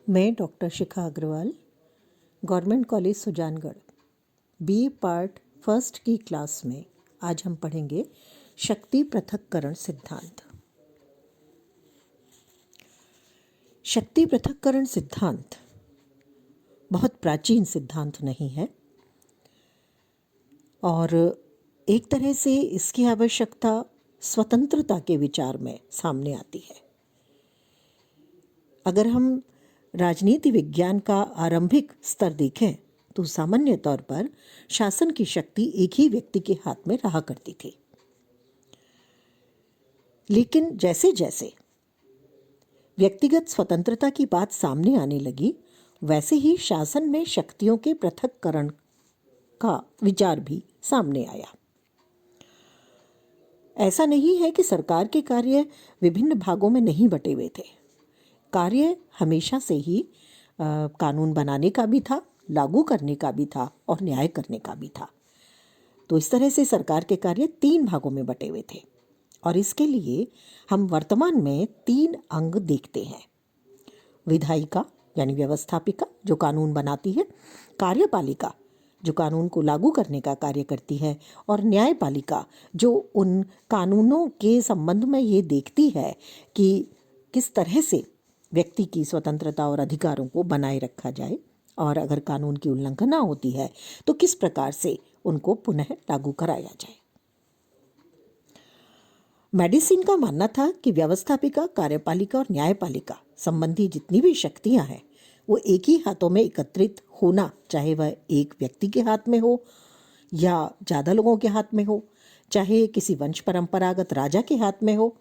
मैं doctor Shikha Agarwal, government college Sujangarh, BA part first की class में आज हम पढ़ेंगे शक्ति पृथक्करण सिद्धांत। शक्ति पृथक्करण सिद्धांत बहुत प्राचीन सिद्धांत नहीं है और एक तरह से इसकी आवश्यकता स्वतंत्रता के विचार में सामने आती है। अगर हम राजनीति विज्ञान का आरंभिक स्तर देखें तो सामान्य तौर पर शासन की शक्ति एक ही व्यक्ति के हाथ में रहा करती थी, लेकिन जैसे जैसे व्यक्तिगत स्वतंत्रता की बात सामने आने लगी, वैसे ही शासन में शक्तियों के पृथक्करण का विचार भी सामने आया। ऐसा नहीं है कि सरकार के कार्य विभिन्न भागों में नहीं बटे हुए थे। कार्य हमेशा से ही कानून बनाने का भी था, लागू करने का भी था और न्याय करने का भी था। तो इस तरह से सरकार के कार्य 3 भागों में बटे हुए थे और इसके लिए हम वर्तमान में 3 अंग देखते हैं। विधायिका यानी व्यवस्थापिका जो कानून बनाती है, कार्यपालिका जो कानून को लागू करने का कार्य करती है और न्यायपालिका जो उन कानूनों के संबंध में ये देखती है कि किस तरह से व्यक्ति की स्वतंत्रता और अधिकारों को बनाए रखा जाए और अगर कानून की उल्लंघना होती है तो किस प्रकार से उनको पुनः लागू कराया जाए। मेडिसिन का मानना था कि व्यवस्थापिका, कार्यपालिका और न्यायपालिका संबंधी जितनी भी शक्तियां हैं वो एक ही हाथों में एकत्रित होना, चाहे वह एक व्यक्ति के हाथ में हो या ज़्यादा लोगों के हाथ में हो, चाहे किसी वंश परंपरागत राजा के हाथ में हो,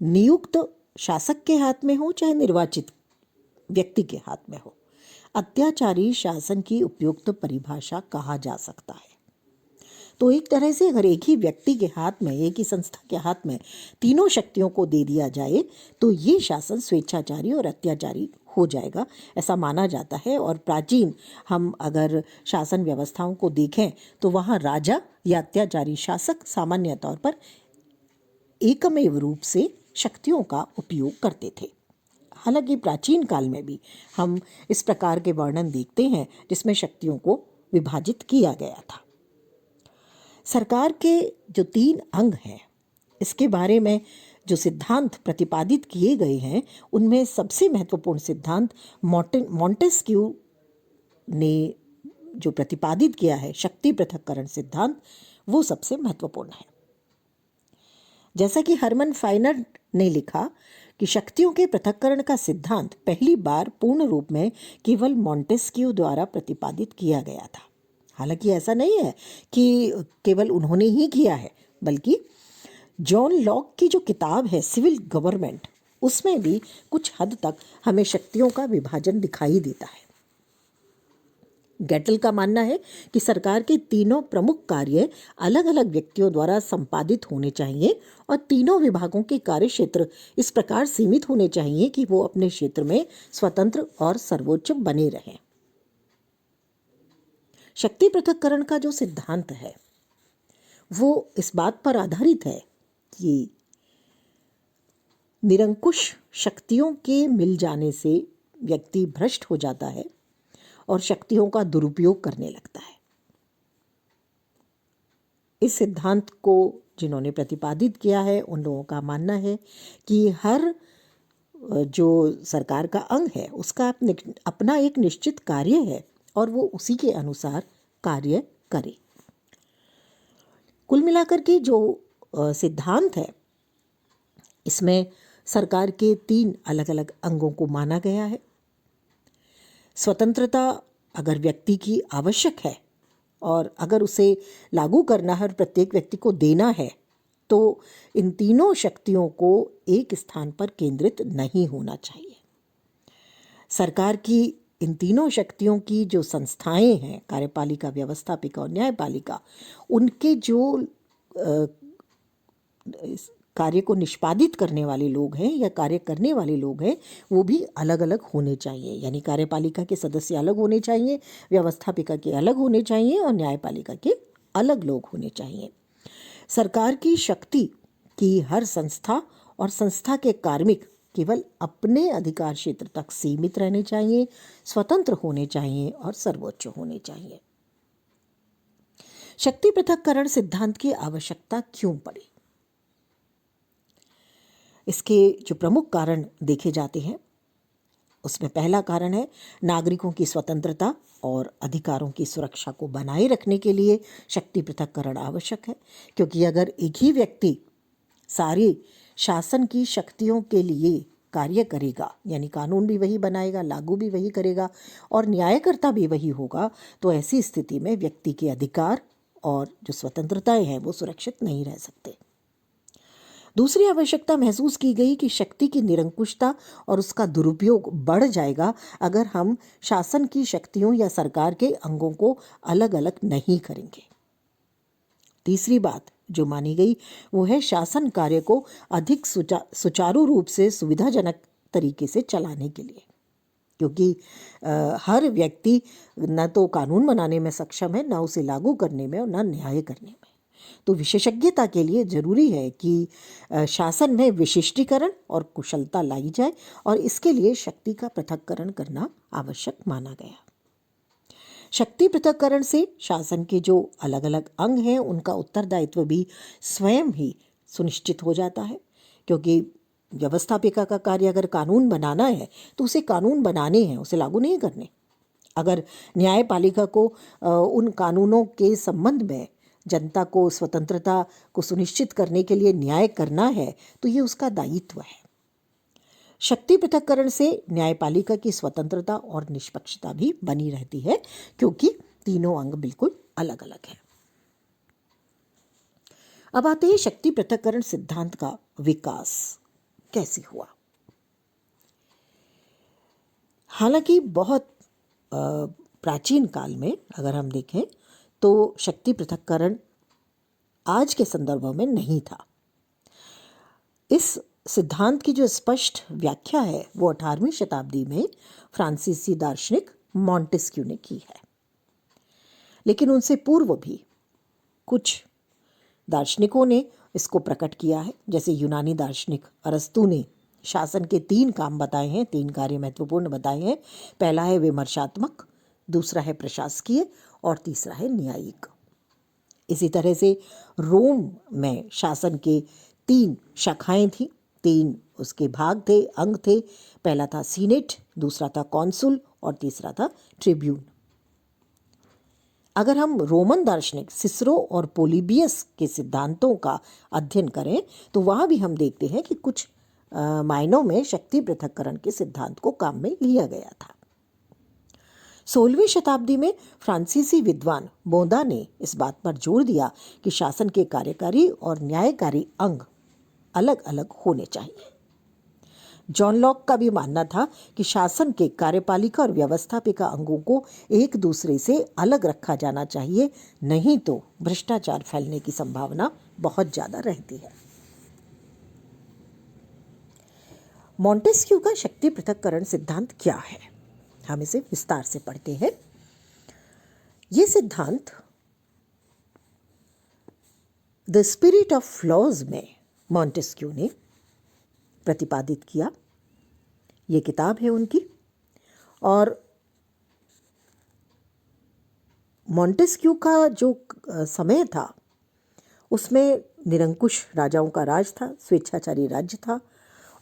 नियुक्त शासक के हाथ में हो, चाहे निर्वाचित व्यक्ति के हाथ में हो, अत्याचारी शासन की उपयुक्त परिभाषा कहा जा सकता है। तो एक तरह से अगर एक ही व्यक्ति के हाथ में, एक ही संस्था के हाथ में तीनों शक्तियों को दे दिया जाए तो ये शासन स्वेच्छाचारी और अत्याचारी हो जाएगा, ऐसा माना जाता है। और प्राचीन हम अगर शासन व्यवस्थाओं को देखें तो वहाँ राजा या अत्याचारी शासक सामान्य तौर पर एकमेव रूप से शक्तियों का उपयोग करते थे। हालांकि प्राचीन काल में भी हम इस प्रकार के वर्णन देखते हैं जिसमें शक्तियों को विभाजित किया गया था। सरकार के जो 3 अंग हैं, इसके बारे में जो सिद्धांत प्रतिपादित किए गए हैं उनमें सबसे महत्वपूर्ण सिद्धांत मॉन्टेस्क्यू ने जो प्रतिपादित किया है, शक्ति पृथक्करण सिद्धांत, वो सबसे महत्वपूर्ण है। जैसा कि हरमन फाइनर ने लिखा कि शक्तियों के पृथक्करण का सिद्धांत पहली बार पूर्ण रूप में केवल मॉन्टेस्क्यू द्वारा प्रतिपादित किया गया था। हालांकि ऐसा नहीं है कि केवल उन्होंने ही किया है, बल्कि जॉन लॉक की जो किताब है सिविल गवर्नमेंट, उसमें भी कुछ हद तक हमें शक्तियों का विभाजन दिखाई देता है। गेटल का मानना है कि सरकार के तीनों प्रमुख कार्य अलग अलग व्यक्तियों द्वारा संपादित होने चाहिए और तीनों विभागों के कार्य क्षेत्र इस प्रकार सीमित होने चाहिए कि वो अपने क्षेत्र में स्वतंत्र और सर्वोच्च बने रहें। शक्ति पृथक्करण का जो सिद्धांत है वो इस बात पर आधारित है कि निरंकुश शक्तियों के मिल जाने से व्यक्ति भ्रष्ट हो जाता है और शक्तियों का दुरुपयोग करने लगता है। इस सिद्धांत को जिन्होंने प्रतिपादित किया है उन लोगों का मानना है कि हर जो सरकार का अंग है उसका अपना एक निश्चित कार्य है और वो उसी के अनुसार कार्य करे। कुल मिलाकर के जो सिद्धांत है इसमें सरकार के 3 अलग अलग अंगों को माना गया है। स्वतंत्रता अगर व्यक्ति की आवश्यक है और अगर उसे लागू करना है और प्रत्येक व्यक्ति को देना है तो इन तीनों शक्तियों को एक स्थान पर केंद्रित नहीं होना चाहिए। सरकार की इन तीनों शक्तियों की जो संस्थाएं हैं, कार्यपालिका, व्यवस्थापिका और न्यायपालिका, उनके जो कार्य को निष्पादित करने वाले लोग हैं या कार्य करने वाले लोग हैं वो भी अलग अलग होने चाहिए। यानी कार्यपालिका के सदस्य अलग होने चाहिए, व्यवस्थापिका के अलग होने चाहिए और न्यायपालिका के अलग लोग होने चाहिए। सरकार की शक्ति की हर संस्था और संस्था के कार्मिक केवल अपने अधिकार क्षेत्र तक सीमित रहने चाहिए, स्वतंत्र होने चाहिए और सर्वोच्च होने चाहिए। शक्ति पृथक्करण सिद्धांत की आवश्यकता क्यों पड़ी? इसके जो प्रमुख कारण देखे जाते हैं, उसमें पहला कारण है नागरिकों की स्वतंत्रता और अधिकारों की सुरक्षा को बनाए रखने के लिए शक्ति पृथक्करण आवश्यक है। क्योंकि अगर एक ही व्यक्ति सारी शासन की शक्तियों के लिए कार्य करेगा, यानी कानून भी वही बनाएगा, लागू भी वही करेगा और न्यायकर्ता भी वही होगा, तो ऐसी स्थिति में व्यक्ति के अधिकार और जो स्वतंत्रताएं हैं वो सुरक्षित नहीं रह सकते। दूसरी आवश्यकता महसूस की गई कि शक्ति की निरंकुशता और उसका दुरुपयोग बढ़ जाएगा अगर हम शासन की शक्तियों या सरकार के अंगों को अलग अलग नहीं करेंगे। तीसरी बात जो मानी गई वो है शासन कार्य को अधिक सुचारू रूप से सुविधाजनक तरीके से चलाने के लिए, क्योंकि हर व्यक्ति न तो कानून बनाने में सक्षम है, न उसे लागू करने में और न न्याय करने में। तो विशेषज्ञता के लिए जरूरी है कि शासन में विशिष्टीकरण और कुशलता लाई जाए और इसके लिए शक्ति का पृथक्करण करना आवश्यक माना गया। शक्ति पृथक्करण से शासन के जो अलग अलग अंग हैं उनका उत्तरदायित्व भी स्वयं ही सुनिश्चित हो जाता है, क्योंकि व्यवस्थापिका का कार्य अगर कानून बनाना है तो उसे कानून बनाने हैं, उसे लागू नहीं करने। अगर न्यायपालिका को उन कानूनों के संबंध में जनता को स्वतंत्रता को सुनिश्चित करने के लिए न्याय करना है तो ये उसका दायित्व है। शक्ति पृथक्करण से न्यायपालिका की स्वतंत्रता और निष्पक्षता भी बनी रहती है, क्योंकि तीनों अंग बिल्कुल अलग अलग हैं। अब आते हैं शक्ति पृथक्करण सिद्धांत का विकास कैसे हुआ। हालांकि बहुत प्राचीन काल में अगर हम देखें तो शक्ति पृथक्करण आज के संदर्भ में नहीं था। इस सिद्धांत की जो स्पष्ट व्याख्या है वो 18वीं शताब्दी में फ्रांसीसी दार्शनिक मॉन्टेस्क्यू ने की है, लेकिन उनसे पूर्व भी कुछ दार्शनिकों ने इसको प्रकट किया है। जैसे यूनानी दार्शनिक अरस्तु ने शासन के 3 काम बताए हैं, 3 कार्य महत्वपूर्ण बताए हैं। पहला है विमर्शात्मक, दूसरा है प्रशासकीय और तीसरा है न्यायिक। इसी तरह से रोम में शासन के 3 शाखाएं थी, 3 उसके भाग थे, अंग थे। पहला था सीनेट, दूसरा था कॉन्सुल और तीसरा था ट्रिब्यून। अगर हम रोमन दार्शनिक सिसरो और पोलिबियस के सिद्धांतों का अध्ययन करें तो वहाँ भी हम देखते हैं कि कुछ मायनों में शक्ति पृथक्करण के सिद्धांत को काम में लिया गया था। 16वीं शताब्दी में फ्रांसीसी विद्वान बोंदा ने इस बात पर जोर दिया कि शासन के कार्यकारी और न्यायकारी अंग अलग अलग होने चाहिए। जॉन लॉक का भी मानना था कि शासन के कार्यपालिका और व्यवस्थापिका अंगों को एक दूसरे से अलग रखा जाना चाहिए, नहीं तो भ्रष्टाचार फैलने की संभावना बहुत ज़्यादा रहती है। मॉन्टेस्क्यू का शक्ति पृथक्करण सिद्धांत क्या है, हम इसे विस्तार से पढ़ते हैं। ये सिद्धांत द स्पिरिट ऑफ लॉज में मॉन्टेस्क्यू ने प्रतिपादित किया। ये किताब है उनकी, और मॉन्टेस्क्यू का जो समय था उसमें निरंकुश राजाओं का राज था, स्वेच्छाचारी राज्य था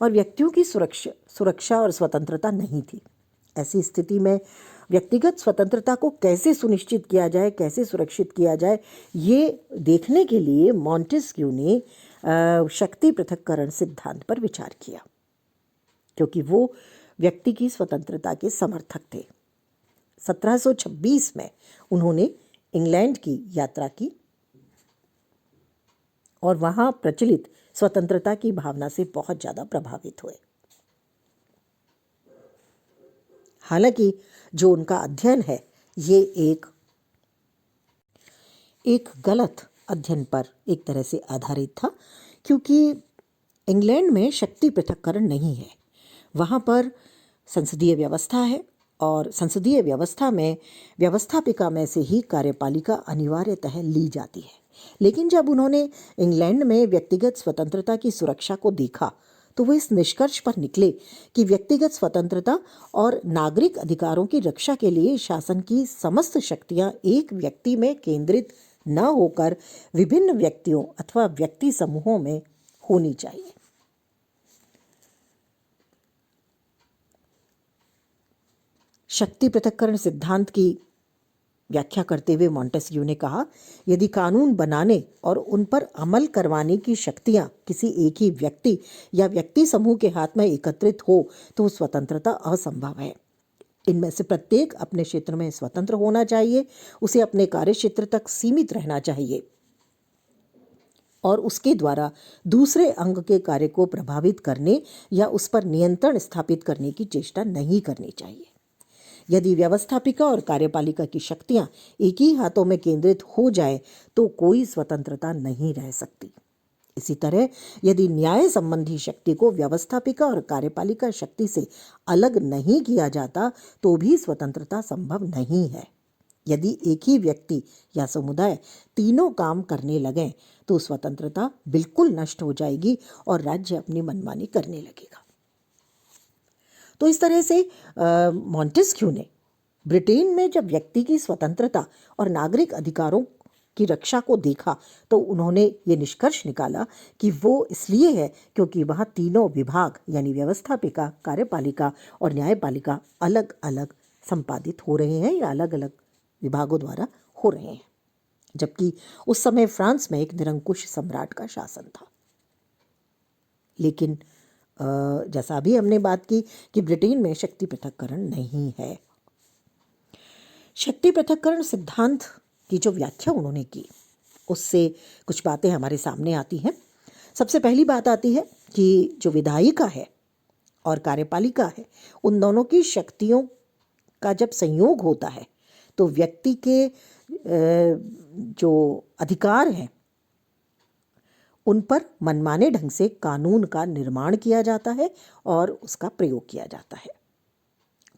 और व्यक्तियों की सुरक्षा और स्वतंत्रता नहीं थी। ऐसी स्थिति में व्यक्तिगत स्वतंत्रता को कैसे सुनिश्चित किया जाए, कैसे सुरक्षित किया जाए, ये देखने के लिए मॉन्टेस्क्यू ने शक्ति पृथक्करण सिद्धांत पर विचार किया, क्योंकि वो व्यक्ति की स्वतंत्रता के समर्थक थे। 1726 में उन्होंने इंग्लैंड की यात्रा की और वहाँ प्रचलित स्वतंत्रता की भावना से बहुत ज़्यादा प्रभावित हुए। हालांकि जो उनका अध्ययन है ये एक गलत अध्ययन पर एक तरह से आधारित था, क्योंकि इंग्लैंड में शक्ति पृथक्करण नहीं है। वहाँ पर संसदीय व्यवस्था है और संसदीय व्यवस्था में व्यवस्थापिका में से ही कार्यपालिका अनिवार्यतः ली जाती है। लेकिन जब उन्होंने इंग्लैंड में व्यक्तिगत स्वतंत्रता की सुरक्षा को देखा तो वो इस निष्कर्ष पर निकले कि व्यक्तिगत स्वतंत्रता और नागरिक अधिकारों की रक्षा के लिए शासन की समस्त शक्तियां एक व्यक्ति में केंद्रित न होकर विभिन्न व्यक्तियों अथवा व्यक्ति समूहों में होनी चाहिए। शक्ति पृथक्करण सिद्धांत की व्याख्या करते हुए मॉन्टेस्क्यू ने कहा, यदि कानून बनाने और उन पर अमल करवाने की शक्तियां किसी एक ही व्यक्ति या व्यक्ति समूह के हाथ में एकत्रित हो तो स्वतंत्रता असंभव है। इनमें से प्रत्येक अपने क्षेत्र में स्वतंत्र होना चाहिए, उसे अपने कार्य क्षेत्र तक सीमित रहना चाहिए और उसके द्वारा दूसरे अंग के कार्य को प्रभावित करने या उस पर नियंत्रण स्थापित करने की चेष्टा नहीं करनी चाहिए। यदि व्यवस्थापिका और कार्यपालिका की शक्तियां एक ही हाथों में केंद्रित हो जाए तो कोई स्वतंत्रता नहीं रह सकती। इसी तरह यदि न्याय संबंधी शक्ति को व्यवस्थापिका और कार्यपालिका शक्ति से अलग नहीं किया जाता तो भी स्वतंत्रता संभव नहीं है। यदि एक ही व्यक्ति या समुदाय तीनों काम करने लगें तो स्वतंत्रता बिल्कुल नष्ट हो जाएगी और राज्य अपनी मनमानी करने लगेगा। तो इस तरह से मॉन्टेस्क्यू ने ब्रिटेन में जब व्यक्ति की स्वतंत्रता और नागरिक अधिकारों की रक्षा को देखा तो उन्होंने ये निष्कर्ष निकाला कि वो इसलिए है क्योंकि वहाँ तीनों विभाग यानी व्यवस्थापिका, कार्यपालिका और न्यायपालिका अलग अलग संपादित हो रहे हैं या अलग अलग विभागों द्वारा हो रहे हैं, जबकि उस समय फ्रांस में एक निरंकुश सम्राट का शासन था। लेकिन जैसा अभी हमने बात की कि ब्रिटेन में शक्ति पृथक्करण नहीं है। शक्ति पृथक्करण सिद्धांत की जो व्याख्या उन्होंने की उससे कुछ बातें हमारे सामने आती हैं। सबसे पहली बात आती है कि जो विधायिका है और कार्यपालिका है उन दोनों की शक्तियों का जब संयोग होता है तो व्यक्ति के जो अधिकार हैं उन पर मनमाने ढंग से कानून का निर्माण किया जाता है और उसका प्रयोग किया जाता है।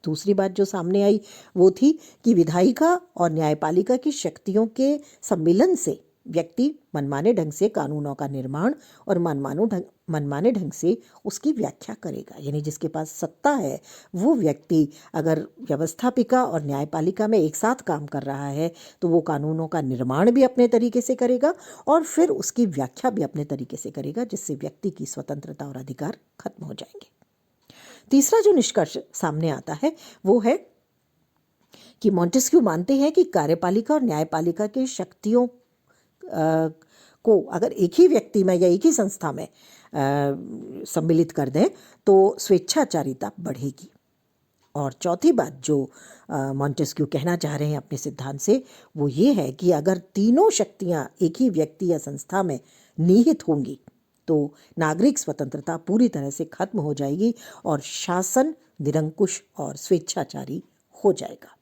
दूसरी बात जो सामने आई वो थी कि विधायिका और न्यायपालिका की शक्तियों के सम्मिलन से व्यक्ति मनमाने ढंग से कानूनों का निर्माण और मनमाने ढंग से उसकी व्याख्या करेगा। यानी जिसके पास सत्ता है वो व्यक्ति अगर व्यवस्थापिका और न्यायपालिका में एक साथ काम कर रहा है तो वो कानूनों का निर्माण भी अपने तरीके से करेगा और फिर उसकी व्याख्या भी अपने तरीके से करेगा, जिससे व्यक्ति की स्वतंत्रता और अधिकार खत्म हो जाएंगे। तीसरा जो निष्कर्ष सामने आता है वो है कि मॉन्टेस्क्यू मानते हैं कि कार्यपालिका और न्यायपालिका की शक्तियों को अगर एक ही व्यक्ति में या एक ही संस्था में सम्मिलित कर दें तो स्वेच्छाचारिता बढ़ेगी। और चौथी बात जो मॉन्टेस्क्यू कहना चाह रहे हैं अपने सिद्धांत से वो ये है कि अगर तीनों शक्तियां एक ही व्यक्ति या संस्था में निहित होंगी तो नागरिक स्वतंत्रता पूरी तरह से खत्म हो जाएगी और शासन निरंकुश और स्वेच्छाचारी हो जाएगा।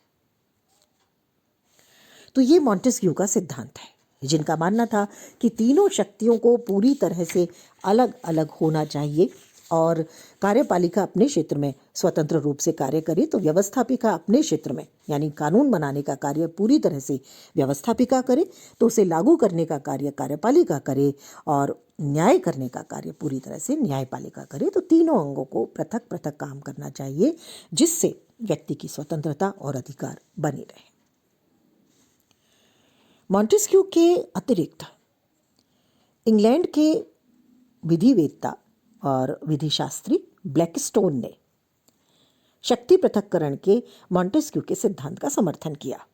तो ये मॉन्टेस्क्यू का सिद्धांत है, जिनका मानना था कि तीनों शक्तियों को पूरी तरह से अलग अलग होना चाहिए और कार्यपालिका अपने क्षेत्र में स्वतंत्र रूप से कार्य करे तो व्यवस्थापिका अपने क्षेत्र में यानी कानून बनाने का कार्य पूरी तरह से व्यवस्थापिका करे तो उसे लागू करने का कार्य कार्यपालिका करे और न्याय करने का कार्य पूरी तरह से न्यायपालिका करे। तो तीनों अंगों को पृथक पृथक काम करना चाहिए जिससे व्यक्ति की स्वतंत्रता और अधिकार बने रहे। मॉन्टेस्क्यू के अतिरिक्त इंग्लैंड के विधिवेत्ता और विधिशास्त्री ब्लैकस्टोन ने शक्ति पृथक्करण के मॉन्टेस्क्यू के सिद्धांत का समर्थन किया।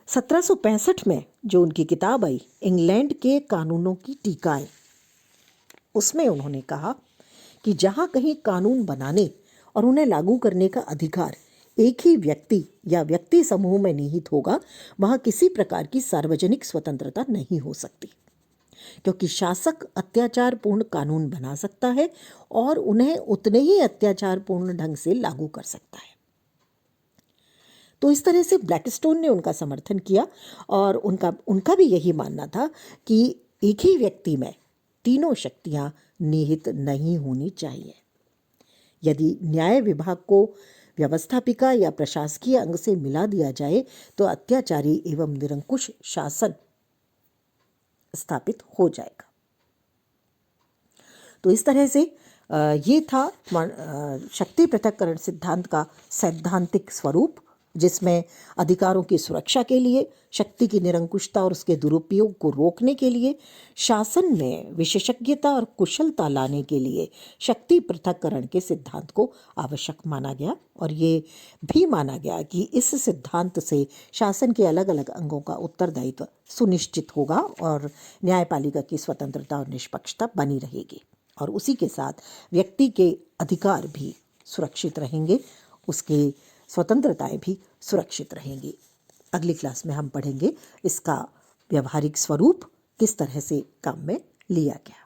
1765 में जो उनकी किताब आई इंग्लैंड के कानूनों की टीकाएं, उसमें उन्होंने कहा कि जहां कहीं कानून बनाने और उन्हें लागू करने का अधिकार एक ही व्यक्ति या व्यक्ति समूह में निहित होगा वहां किसी प्रकार की सार्वजनिक स्वतंत्रता नहीं हो सकती, क्योंकि शासक अत्याचारपूर्ण कानून बना सकता है और उन्हें उतने ही अत्याचारपूर्ण ढंग से लागू कर सकता है। तो इस तरह से ब्लैकस्टोन ने उनका समर्थन किया और उनका भी यही मानना था कि एक ही व्यक्ति में तीनों शक्तियां निहित नहीं होनी चाहिए। यदि न्याय विभाग को व्यवस्थापिका या प्रशासकीय अंग से मिला दिया जाए तो अत्याचारी एवं निरंकुश शासन स्थापित हो जाएगा। तो इस तरह से ये था शक्ति पृथक्करण सिद्धांत का सैद्धांतिक स्वरूप, जिसमें अधिकारों की सुरक्षा के लिए, शक्ति की निरंकुशता और उसके दुरुपयोग को रोकने के लिए, शासन में विशेषज्ञता और कुशलता लाने के लिए शक्ति पृथक्करण के सिद्धांत को आवश्यक माना गया। और ये भी माना गया कि इस सिद्धांत से शासन के अलग अलग अंगों का उत्तरदायित्व सुनिश्चित होगा और न्यायपालिका की स्वतंत्रता और निष्पक्षता बनी रहेगी, और उसी के साथ व्यक्ति के अधिकार भी सुरक्षित रहेंगे, उसके स्वतंत्रताएं भी सुरक्षित रहेंगी। अगली क्लास में हम पढ़ेंगे इसका व्यवहारिक स्वरूप किस तरह से काम में लिया गया।